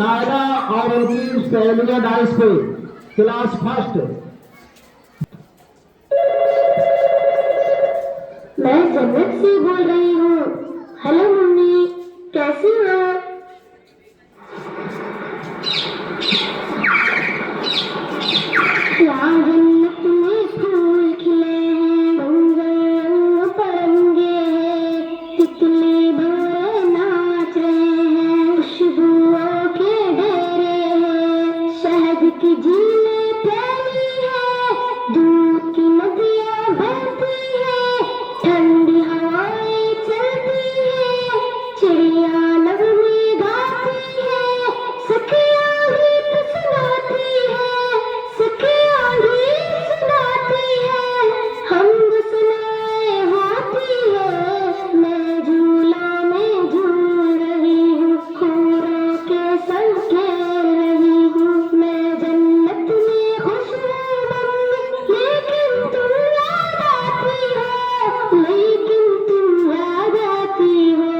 नायरा और उनकी सहेलियां डांस पे क्लास फर्स्ट। मैं जन्नत से बोल रही हूँ। हेलो मम्मी, कैसी हो? यहाँ जन्नत में फूल खिले हैं, रंग बिरंगे हैं, तितली भंवरे नाच रहे हैं, खुशबुओं के ढेरे हैं, शहद की झीलें फैली है, दूध की नदियाँ बहती है, ठंडी हवाएं चलती है, चिड़िया नगमे गाती है, सखियाँ गीत सुनाती है, सखियाँ गीत सुनाती है, हम सुनाए होती है। मैं झूला में झूल रही हूँ, हूरों के संग खेल रही हूँ, मैं जन्नत में खुश हूँ मम्मी, लेकिन तुम याद आती हो, लेकिन तुम याद आती हो।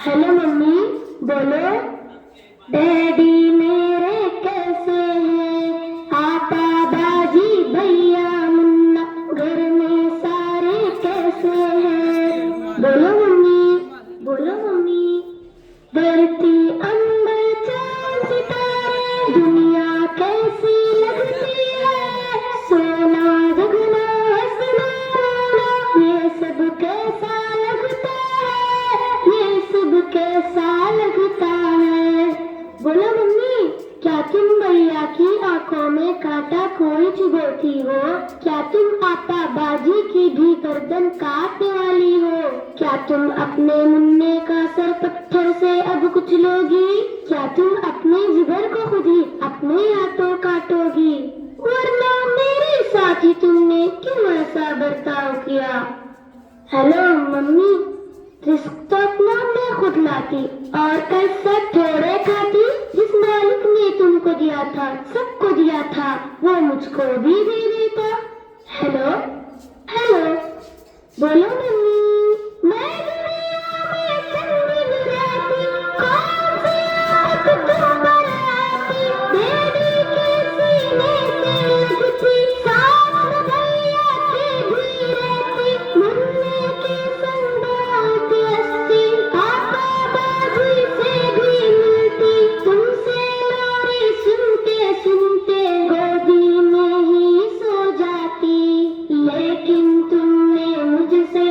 हेलो मम्मी, बोलो। डैडी मेरे कैसे हैं? पापा बाजी भैया मुन्ना घर में सारे कैसे हैं? बोलो मम्मी, बोलो मम्मी। धरती अंबर चांद सितारे दुनिया कैसी लगती है, सोना जगना हंसना रोना ये सब कैसा लगता है, ये सब कैसा लगता है। बोलो मम्मी, क्या तुम भैया की आंखों में कांटा कोई चुभोती हो? क्या तुम पापा बाजी की भी गर्दन काटने वाली हो? क्या तुम अपने मुन्ने का सर पत्थर से अब कुचलोगी? क्या तुम अपने जिगर को खुद ही अपने हाथों काटोगी? वरना मेरे साथ ही तुमने क्यों ऐसा बर्ताव किया? हेलो मम्मी, रिस्क तो अपना मैं खुद लाती और कैसे थोड़े खाती, जिस मालिक ने तुमको दिया था, सबको दिया था, वो मुझको भी दे देता। हेलो हेलो, बोलो मम्मी। मैं दुनिया में चंद रहती, कौन सी आफत तुम पर आती, बेबी के सीने से लगती, साथ भैया के भी रहती, मुन्ने के संग बहुत हंसती, पापा बाजी से भी मिलती, तुमसे लोरी सुनते सुनते गोदी में ही सो जाती, लेकिन तुमने मुझसे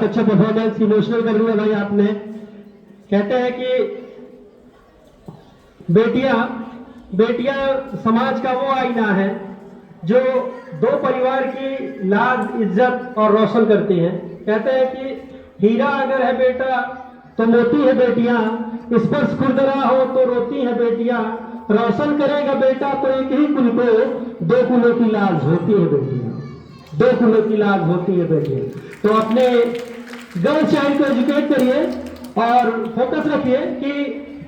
अच्छा परफॉर्मेंस, इमोशनल कर दिया भाई आपने। कहते हैं कि बेटियां समाज का वो आईना है जो दो परिवार की लाज, इज्जत और रोशन करती हैं। कहते हैं कि हीरा अगर है बेटा तो मोती है बेटियां, स्पर्श खुरदरा हो तो रोती है बेटियां, रोशन करेगा बेटा तो एक ही कुल को, दो कुलों की लाज होती है बेटियां, दो कुलों की लाज होती है बेटियां। तो अपने गर्ल चाइल्ड को एजुकेट करिए और फोकस रखिए कि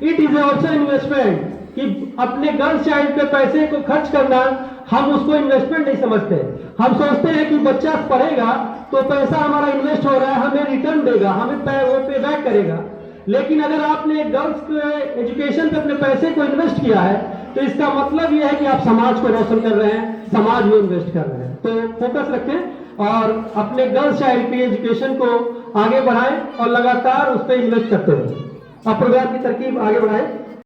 इट इज ऑल्सो इन्वेस्टमेंट, कि अपने गर्ल चाइल्ड पे पैसे को खर्च करना हम उसको इन्वेस्टमेंट नहीं समझते। हम सोचते हैं कि बच्चा पढ़ेगा तो पैसा हमारा इन्वेस्ट हो रहा है, हमें रिटर्न देगा, हमें वो पे बैक करेगा। लेकिन अगर आपने गर्ल्स के एजुकेशन पे अपने पैसे को इन्वेस्ट किया है तो इसका मतलब यह है कि आप समाज को रोशन कर रहे हैं, समाज में इन्वेस्ट कर रहे हैं। तो फोकस रखें और अपने गर्ल्स चाइल्ड की एजुकेशन को आगे बढ़ाएं और लगातार उस पर इन्वेस्ट करते रहें। आप प्रोग्राम की तरकीब आगे बढ़ाएं।